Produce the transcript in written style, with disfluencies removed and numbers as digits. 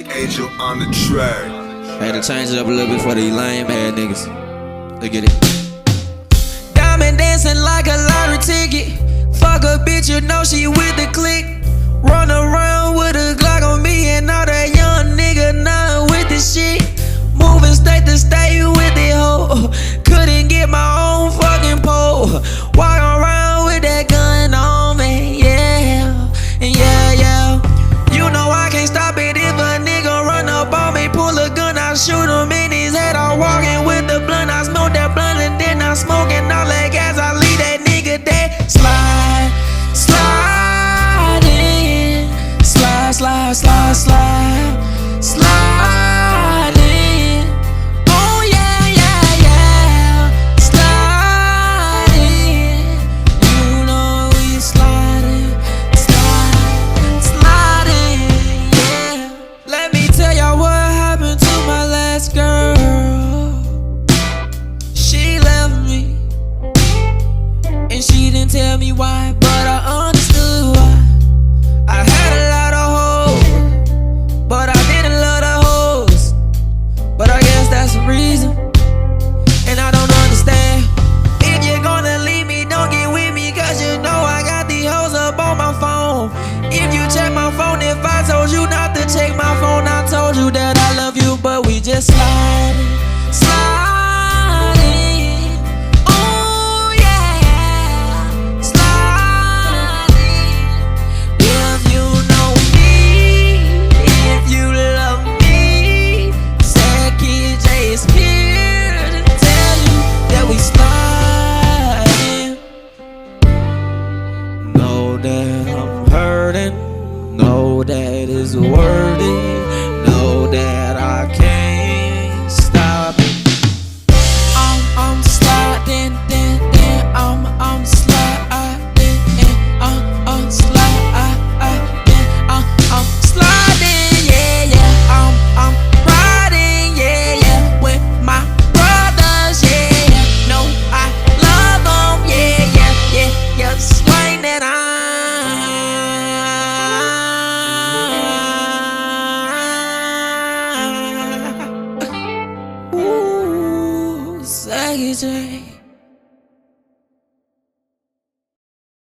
Angel on the track. Had to change it up a little bit for these lame ass niggas. Look at it. Diamond dancing like a lottery ticket. Fuck a bitch, you know she with the click. Run around with a Glock on me and all that young nigga now with the shit. Moving state to state with it, hoe. Couldn't get my own fucking pole. Walk around with that gun on me, yeah. And yeah. You know I can't stop it if a nigga run up on me. Pull a gun, I shoot him in his head. I'm walking with the blunt, I smoke that blunt and then I'm smoking all that gas. I leave that nigga dead. Slide in. Slide in. Oh yeah. Slide in. You know we sliding. Slide in, yeah. Let me tell y'all what happened to my last girl. She left me, and she didn't tell me why, but I understood why. I had a lot of hoes, but I didn't love the hoes. But I guess that's the reason, and I don't understand. If you're gonna leave me, don't get with me, cause you know I got these hoes up on my phone. If you check my phone, if I told you not to check my phone, I told you that I love you, but we just sliding. Oh yeah, sliding. If you know me, if you love me, Sadkidjaii is here to tell you that we sliding. Know that I'm hurting, know that it's worth it, know that I can't stop it. I'm sliding, I'm sliding, I'm sliding, yeah. I'm riding, yeah, with my brothers, yeah. No, I love them, yeah. Swing that Sadkidjaii.